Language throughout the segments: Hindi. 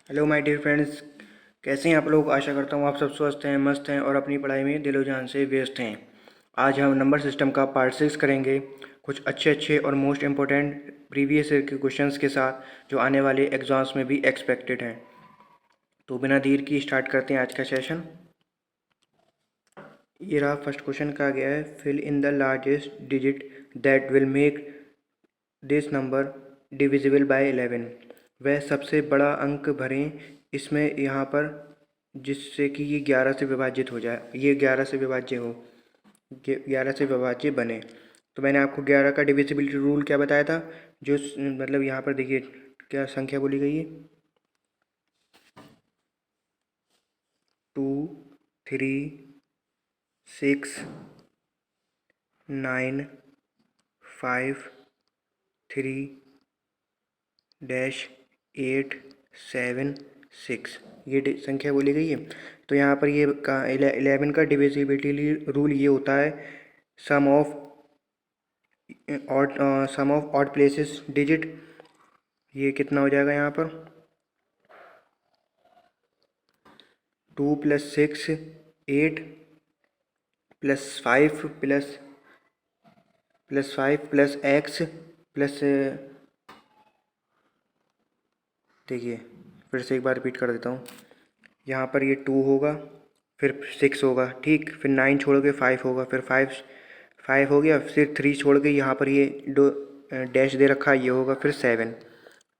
हेलो माय डियर फ्रेंड्स, कैसे हैं आप लोग। आशा करता हूँ आप सब स्वस्थ हैं, मस्त हैं और अपनी पढ़ाई में दिलो जान से व्यस्त हैं। आज हम नंबर सिस्टम का पार्ट 6 करेंगे, कुछ अच्छे अच्छे और मोस्ट इम्पोर्टेंट प्रीवियस ईयर के क्वेश्चंस के साथ जो आने वाले एग्जाम्स में भी एक्सपेक्टेड हैं। तो बिना देर की स्टार्ट करते हैं आज का सेशन। ये रहा फर्स्ट क्वेश्चन। कहा गया है fill in the largest digit that will make this number divisible by 11। वह सबसे बड़ा अंक भरें इसमें यहाँ पर जिससे कि ये 11 से विभाजित हो जाए, ये 11 से विभाज्य हो, 11 से विभाज्य बने। तो मैंने आपको 11 का डिविजिबिलिटी रूल क्या बताया था, जो मतलब यहाँ पर देखिए क्या संख्या बोली गई है, 2, 3, 6, 9, 5, 3, 8, 7, 6, ये संख्या बोली गई है। तो यहाँ पर ये का 11 का डिविजिबिलिटी रूल ये होता है, सम ऑफ ऑड प्लेसेस डिजिट। ये कितना हो जाएगा यहाँ पर, 2 + 6 8 +5 प्लस एक्स प्लस, देखिए फिर से एक बार रिपीट कर देता हूँ। यहाँ पर ये 2 होगा, फिर 6 होगा, ठीक, फिर 9 छोड़ के 5 होगा, फिर 5 हो गया, फिर 3 छोड़ के यहाँ पर ये दो डैश दे रखा है, ये होगा फिर 7,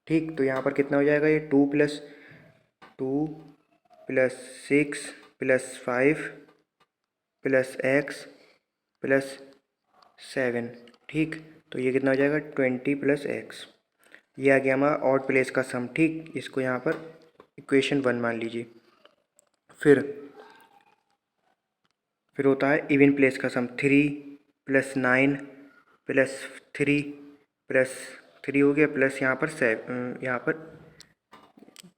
ठीक। तो यहाँ पर कितना हो जाएगा, ये 2 + 6 + 5 + x + 7, ठीक। तो ये कितना हो जाएगा, 20 + x। ये आ गया हमारा ऑड प्लेस का सम, ठीक। इसको यहाँ पर इक्वेशन 1 मान लीजिए। फिर होता है इवन प्लेस का सम, 3 + 9 + 3 + 3 हो गया, प्लस यहाँ पर 7, यहाँ पर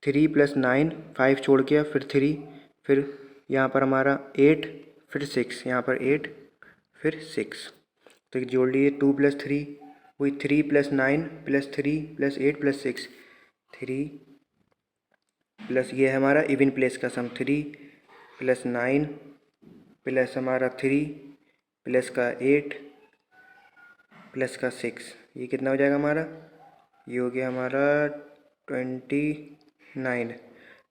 3 + 9, 5 छोड़ गया, फिर 3, फिर यहाँ पर हमारा 8, फिर 6, यहाँ पर 8, फिर 6। तो जोड़ लिए, 2 + 3 वही 3 + 9 + 3 + 8 + 6, 3 प्लस ये है हमारा इवन प्लेस का सम, 3 + 9 प्लस हमारा 3 प्लस का 8 प्लस का 6, ये कितना हो जाएगा हमारा, ये हो गया हमारा 29,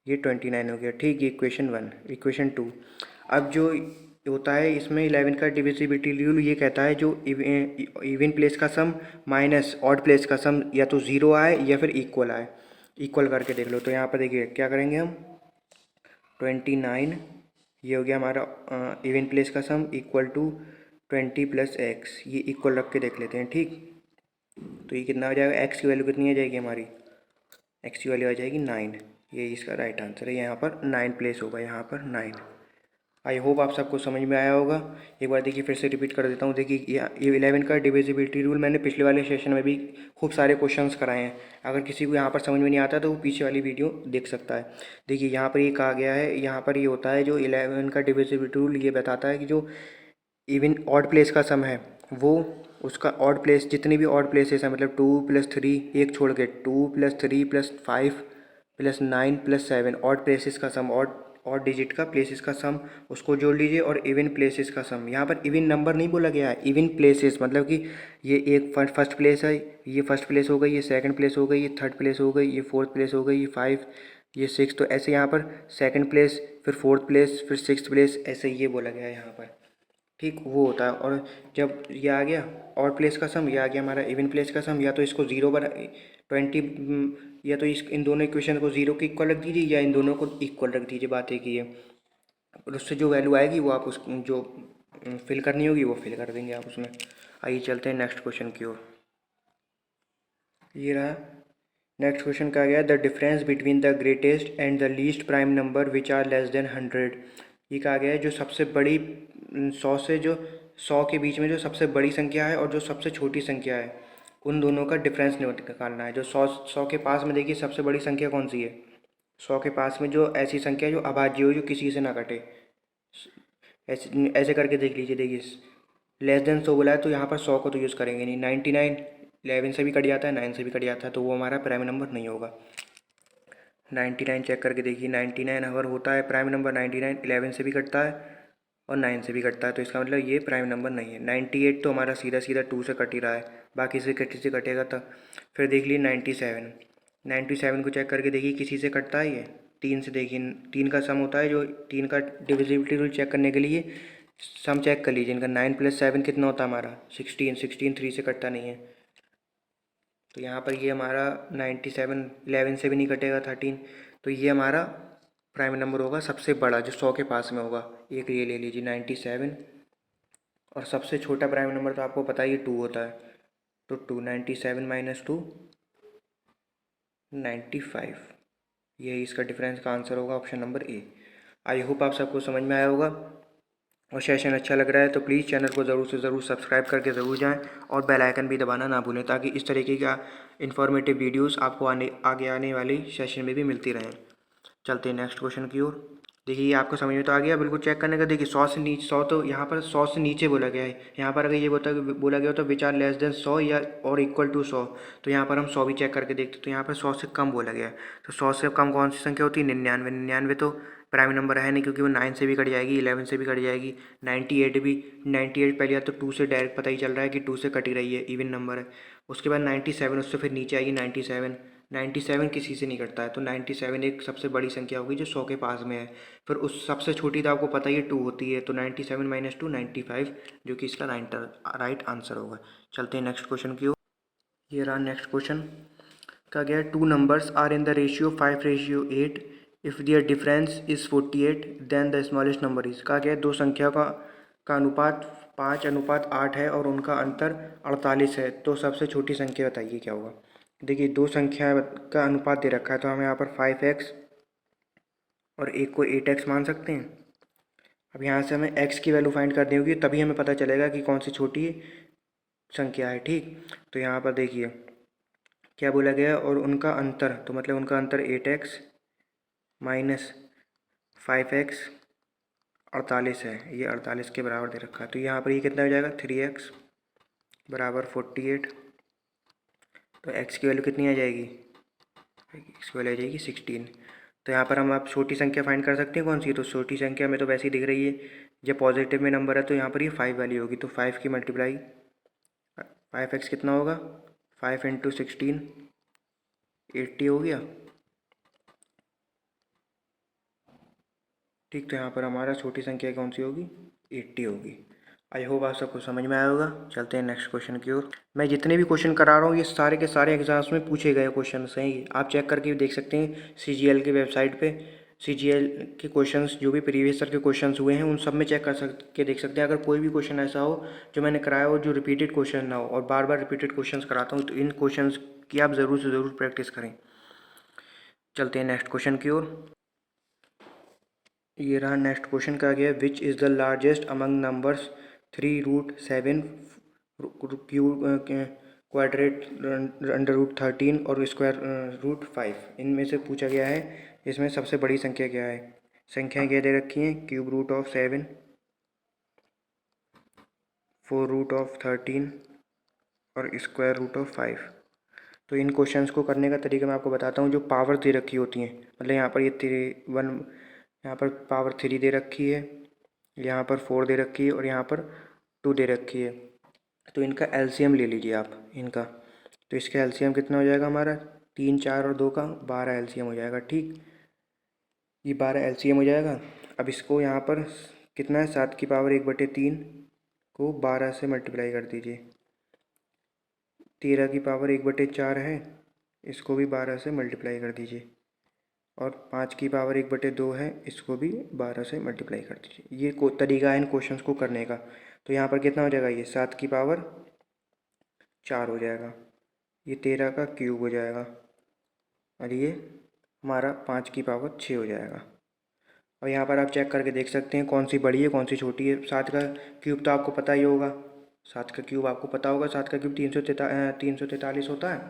ये 29 हो गया, ठीक। ये इक्वेशन 1। इक्वेशन 2, अब जो होता है इसमें 11 का डिविजिबिलिटी रूल ये कहता है जो इवन प्लेस का सम माइनस ऑड प्लेस का सम या तो ज़ीरो आए या फिर इक्वल आए। इक्वल करके देख लो, तो यहाँ पर देखिए क्या करेंगे हम, 29, ये हो गया हमारा इवन प्लेस का सम इक्वल टू 20 + x, ये इक्वल रख के देख लेते हैं, ठीक। तो ये कितना हो जाएगा, x की वैल्यू कितनी आ जाएगी हमारी, x की वैल्यू आ जाएगी 9। ये इसका राइट आंसर है, यहाँ पर 9 प्लेस होगा, यहाँ पर 9। आई होप आप सबको समझ में आया होगा। एक बार देखिए फिर से रिपीट कर देता हूँ। देखिए ये 11 का डिविजिबिलिटी रूल मैंने पिछले वाले सेशन में भी खूब सारे क्वेश्चंस कराए हैं। अगर किसी को यहाँ पर समझ में नहीं आता तो वो पीछे वाली वीडियो देख सकता है। देखिए यहाँ पर ये कहा गया है, यहाँ पर ये होता है जो 11 का डिविजिबिलिटी रूल ये बताता है कि जो इवन ऑड प्लेस का सम है वो उसका ऑड प्लेस जितनी भी ऑड प्लेसेस हैं, मतलब 2 + 3 एक छोड़ के 2 + 3 + 5 + 9 + 7 ऑड प्लेसेस का सम, ऑड डिजिट का प्लेसेस का सम, उसको जोड़ लीजिए। और इवन प्लेसेस का सम, यहाँ पर इवन नंबर नहीं बोला गया है, इवन प्लेसेस मतलब कि ये एक फर्स्ट प्लेस है, ये फर्स्ट प्लेस हो गई, ये सेकंड प्लेस हो गई, ये थर्ड प्लेस हो गई, ये फोर्थ प्लेस हो गई, ये 5, ये 6। तो ऐसे यहाँ पर सेकंड प्लेस, फिर फोर्थ प्लेस, फिर सिक्स्थ प्लेस, ऐसे ये बोला गया है यहाँ पर, ठीक। वो होता है। और जब ये आ गया ऑड प्लेस का सम, ये आ गया हमारा इवन प्लेस का सम, या तो इसको ज़ीरो बना 20, या तो इन दोनों इक्वेशन को ज़ीरो के इक्वल रख दीजिए या इन दोनों को इक्वल रख दीजिए, बात एक ही है। और उससे जो वैल्यू आएगी वो आप उस जो फिल करनी होगी वो फिल कर देंगे आप उसमें। आइए चलते हैं नेक्स्ट क्वेश्चन की ओर। ये रहा नेक्स्ट क्वेश्चन। कहा गया the difference between the greatest and the least prime number which are less than 100। ये कहा गया है जो सबसे बड़ी 100 के बीच में जो सबसे बड़ी संख्या है और जो सबसे छोटी संख्या है उन दोनों का डिफरेंस निकालना है। जो 100 के पास में देखिए सबसे बड़ी संख्या कौन सी है, 100 के पास में जो ऐसी संख्या जो अभाज्य हो, जो किसी से ना कटे, ऐसे ऐसे करके देख लीजिए। देखिए लेस देन 100 बोला है तो यहाँ पर 100 को तो यूज़ करेंगे नहीं, 99 11 से भी कट जाता है, 9 से भी कट जाता है, तो वो हमारा प्राइम नंबर नहीं होगा। 99 चेक करके देखिए, 99 अगर होता है प्राइम नंबर, 99 11 से भी कटता है और 9 से भी कटता है, तो इसका मतलब ये प्राइम नंबर नहीं है। 98 तो हमारा सीधा सीधा 2 से कट ही रहा है, बाकी से किसी से कटेगा तब। फिर देख लीजिए 97, 97 को चेक करके देखिए किसी से कटता है ये, 3 से। देखिए 3 का सम होता है, जो 3 का डिविजिबिलिटी रूल चेक करने के लिए सम चेक कर लीजिए इनका। 9 + 7 कितना होता है हमारा 16, 16 3 से कटता नहीं है, तो यहाँ पर ये हमारा 97 11 से भी नहीं कटेगा 13, तो ये हमारा प्राइम नंबर होगा सबसे बड़ा जो 100 के पास में होगा। एक ये ले लीजिए 97, और सबसे छोटा प्राइम नंबर तो आपको पता ही 2 होता है, तो 2, 97 - 2 95, यही इसका डिफरेंस का आंसर होगा, option number A. I hope आप सबको समझ में आया होगा, और सेशन अच्छा लग रहा है तो प्लीज़ चैनल को ज़रूर से ज़रूर सब्सक्राइब करके ज़रूर जाएं, और बेल आइकन भी दबाना ना भूलें, ताकि इस तरीके का इन्फॉर्मेटिव वीडियोस आपको आगे आने वाली सेशन में भी मिलती रहें। चलते हैं नेक्स्ट क्वेश्चन की ओर। देखिए ये आपको समझ में तो आ गया, बिल्कुल चेक करने का। देखिए 100 से नीचे, 100 तो यहाँ पर 100 से नीचे बोला गया है। यहाँ पर अगर ये बोला गया हो तो विच आर लेस देन 100 या और इक्वल टू 100, तो यहाँ पर हम 100 भी चेक करके देखते, तो यहाँ पर 100 से कम बोला गया है। तो 100 से कम कौन सी संख्या होती है? 99। 99 तो प्राइम नंबर है नहीं, क्योंकि वो 9 से भी कट जाएगी, 11 से भी कट जाएगी। 98 भी, 98 पहले तो 2 से डायरेक्ट पता ही चल रहा है कि 2 से कट ही रही है, इवन नंबर है। उसके बाद 97, उससे फिर नीचे आएगी 97। 97 किसी से नहीं कटता है, तो 97 एक सबसे बड़ी संख्या होगी जो 100 के पास में है। फिर उस सबसे छोटी तो आपको पता ही है 2 होती है, तो 97 - 2 95, जो कि इसका राइट आंसर होगा। चलते हैं नेक्स्ट क्वेश्चन की ओर। ये रहा नेक्स्ट क्वेश्चन। कहा गया two numbers are in the ratio 5:8, if their difference is 48 then the smallest number is. कहा गया दो संख्या का अनुपात 5:8 है और उनका अंतर 48 है, तो सबसे छोटी संख्या बताइए क्या होगा। देखिए दो संख्या का अनुपात दे रखा है, तो हम यहाँ पर 5x और एक को 8x मान सकते हैं। अब यहाँ से हमें x की वैल्यू फाइंड करनी होगी, तभी हमें पता चलेगा कि कौन सी छोटी संख्या है। ठीक, तो यहाँ पर देखिए क्या बोला गया, और उनका अंतर, तो मतलब उनका अंतर 8x माइनस 5x 48 है, ये 48 के बराबर दे रखा है। तो यहाँ पर ये कितना हो जाएगा, 3x बराबर 48, तो x की वैल्यू कितनी आ जाएगी, x की वैल्यू आ जाएगी 16। तो यहाँ पर हम आप छोटी संख्या फाइंड कर सकते हैं कौन सी, तो छोटी संख्या में तो वैसे ही दिख रही है, जब पॉजिटिव में नंबर है तो यहाँ पर ये 5 वाली होगी, तो 5 की मल्टीप्लाई 5x कितना होगा, 5 × 16 80 हो गया। ठीक, तो यहाँ पर हमारा छोटी संख्या कौन सी होगी, 80 होगी। आई होप आप सबको समझ में आया होगा। चलते हैं नेक्स्ट क्वेश्चन की ओर। मैं जितने भी क्वेश्चन करा रहा हूँ ये सारे के सारे एग्जाम्स में पूछे गए क्वेश्चन हैं, आप चेक करके भी देख सकते हैं CGL की वेबसाइट पे। CGL के क्वेश्चंस जो भी प्रीवियस ईयर के क्वेश्चंस हुए हैं उन सब में चेक के देख सकते हैं। अगर कोई भी क्वेश्चन ऐसा हो जो मैंने कराया हो जो रिपीटेड क्वेश्चन ना हो, और बार बार रिपीटेड क्वेश्चन कराता हूँ, तो इन क्वेश्चन की आप ज़रूर से ज़रूर प्रैक्टिस करें। चलते हैं नेक्स्ट क्वेश्चन की ओर। ये रहा नेक्स्ट क्वेश्चन। का गया which is the largest among numbers 3√7 quadrate √13 और √5। इनमें से पूछा गया है इसमें सबसे बड़ी संख्या क्या है। संख्याएं क्या दे रखी हैं, √7, 4√13 और √5। तो इन क्वेश्चंस को करने का तरीका मैं आपको बताता हूँ। जो पावर दे रखी होती हैं, मतलब यहाँ पर ये 1, यहाँ पर पावर 3 दे रखी है, यहाँ पर 4 दे रखी है और यहाँ पर 2 दे रखी है, तो इनका एलसीएम ले लीजिए आप इनका। तो इसका एलसीएम कितना हो जाएगा हमारा, 3, 4 और 2 का 12 एलसीएम हो जाएगा। ठीक, ये 12 एलसीएम हो जाएगा। अब इसको यहाँ पर कितना है, 7⁻1/3 को 12 से मल्टीप्लाई कर दीजिए। 13 की पावर 1/4 है, इसको भी 12 से मल्टीप्लाई कर दीजिए। और 5 की पावर 1/2 है, इसको भी 12 से मल्टीप्लाई कर दीजिए। ये तरीका है इन क्वेश्चंस को करने का। तो यहाँ पर कितना हो जाएगा, ये 7 की पावर 4 हो जाएगा, ये 13 का क्यूब हो जाएगा, और ये हमारा 5 की पावर 6 हो जाएगा। और यहाँ पर आप चेक करके देख सकते हैं कौन सी बड़ी है कौन सी छोटी है। 7 का क्यूब तो आपको पता ही होगा, 7 का क्यूब आपको पता होगा, 7 का क्यूब 343 होता है।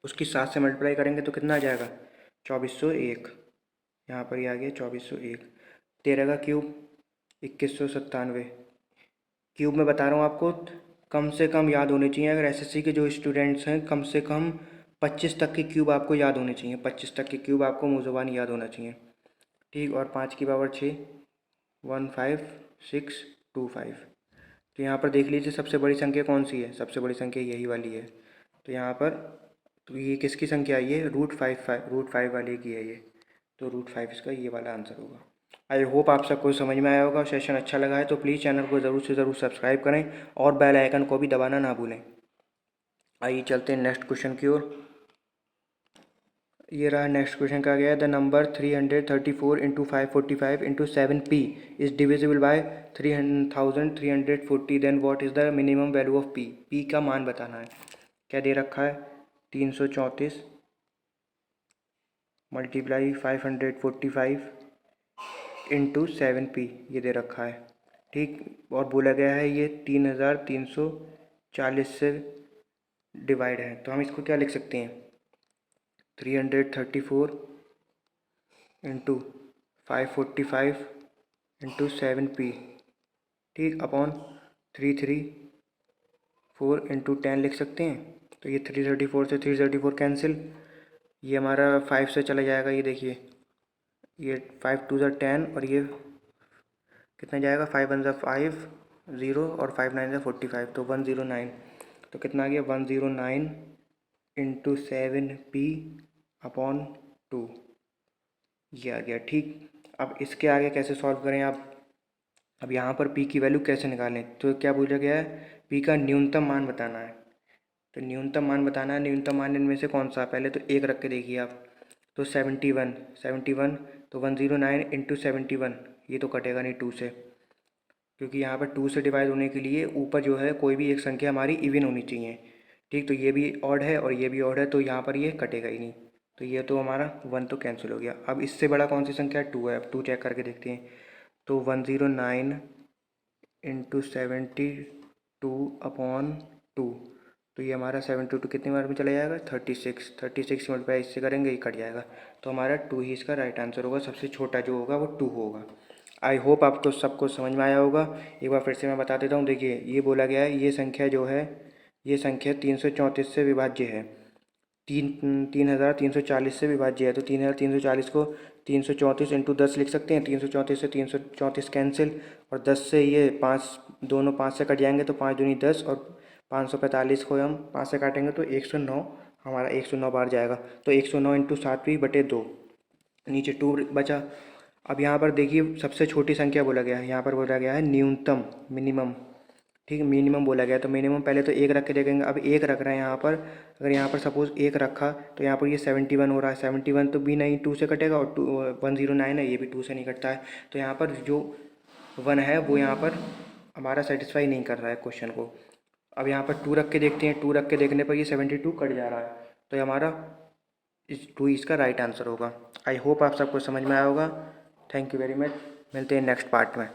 उसकी 7 से मल्टीप्लाई करेंगे तो कितना आ जाएगा, 2401। यहाँ पर ये आ गया 2401। 13 का क्यूब 2197। क्यूब में बता रहा हूँ आपको, कम से कम याद होने चाहिए। अगर एसएससी के जो स्टूडेंट्स हैं कम से कम 25 तक के क्यूब आपको याद होने चाहिए, 25 तक के क्यूब आपको मुँह ज़ुबानी याद होना चाहिए, ठीक। और 5 की पावर 6, 15625। तो यहाँ पर देख लीजिए सबसे बड़ी संख्या कौन सी है, सबसे बड़ी संख्या यही वाली है। तो यहाँ पर तो ये किसकी संख्या है, ये √5 वाले की है ये, तो √5 इसका ये वाला आंसर होगा। आई होप आप सबको समझ में आया होगा। सेशन अच्छा लगा है तो प्लीज़ चैनल को ज़रूर से ज़रूर सब्सक्राइब करें और बेल आइकन को भी दबाना ना भूलें। आइए चलते हैं नेक्स्ट क्वेश्चन की ओर। ये रहा नेक्स्ट क्वेश्चन का गया, the number 334 into 545 into 7p is divisible by 3340, then what is the minimum value of p का मान बताना है। क्या दे रखा है, 334 मल्टीप्लाई 545 इंटू 7p ये दे रखा है, ठीक। और बोला गया है ये 3340 से डिवाइड है, तो हम इसको क्या लिख सकते हैं, 334 इंटू 545 इंटू 7p, ठीक, अपॉन 334 इंटू 10 लिख सकते हैं। तो ये 334 से 334 कैंसिल, ये हमारा 5 से चला जाएगा, ये देखिए ये 5 2 10 और ये कितना जाएगा, 5 1 5 0 और 5 9 45, तो 109। तो कितना आ गया, 109 इंटू 7p अपॉन 2 ये आ गया, ठीक। अब इसके आगे कैसे सॉल्व करें आप, अब यहाँ पर p की वैल्यू कैसे निकालें, तो क्या पूछा गया है, p का न्यूनतम मान बताना है। तो न्यूनतम मान बताना है, न्यूनतम मान इनमें से कौन सा, पहले तो एक रख के देखिए आप, तो 71 तो 109 इंटू 71 ये तो कटेगा नहीं 2 से, क्योंकि यहाँ पर 2 से डिवाइड होने के लिए ऊपर जो है कोई भी एक संख्या हमारी इवन होनी चाहिए, ठीक। तो ये भी ऑड है और ये भी ऑड है, तो यहाँ पर ये कटेगा ही नहीं, तो ये तो हमारा 1 तो कैंसिल हो गया। अब इससे बड़ा कौन सी संख्या है, 2 है, अब 2 चेक करके देखते हैं। तो 109 इंटू 72 अपॉन 2, तो ये हमारा 72 कितनी बार में चला जाएगा, 36 मल्टीप्लाई इससे करेंगे ये कट जाएगा, तो हमारा 2 ही इसका राइट आंसर होगा, सबसे छोटा जो होगा वो 2 होगा। आई होप आपको सबको समझ में आया होगा। एक बार फिर से मैं बता देता हूँ, देखिए ये बोला गया है ये संख्या जो है, ये संख्या 334 से विभाज्य है, 3340 से विभाज्य है, तो 3340 को 334 इंटू 10 लिख सकते हैं, 334 से 334 कैंसिल, और 10 से ये 5 दोनों 5 से कट जाएंगे, तो 5 दूनी 10 और 545 को हम 5 से काटेंगे तो 109 हमारा 109 बार जाएगा, तो 109 इंटू 7p/2 नीचे 2 बचा। अब यहाँ पर देखिए सबसे छोटी संख्या बोला गया है, यहाँ पर बोला गया है न्यूनतम, मिनिमम, ठीक, मिनिमम बोला गया, तो मिनिमम पहले तो एक रख के देखेंगे। अब एक रख रहे हैं यहाँ पर, अगर यहाँ पर सपोज़ एक रखा तो यहाँ पर ये 71 हो रहा है, 71 तो भी नहीं 2 से कटेगा, और 109 है ये भी 2 से नहीं कटता है, तो यहाँ पर जो 1 है वो यहाँ पर हमारा सेटिस्फाई नहीं कर रहा है क्वेश्चन को। अब यहाँ पर 2 रख के देखते हैं, 2 रख के देखने पर ये 72 कट जा रहा है, तो हमारा 2 इसका राइट आंसर होगा। आई होप आप सबको समझ में आया होगा। थैंक यू वेरी मच, मिलते हैं नेक्स्ट पार्ट में।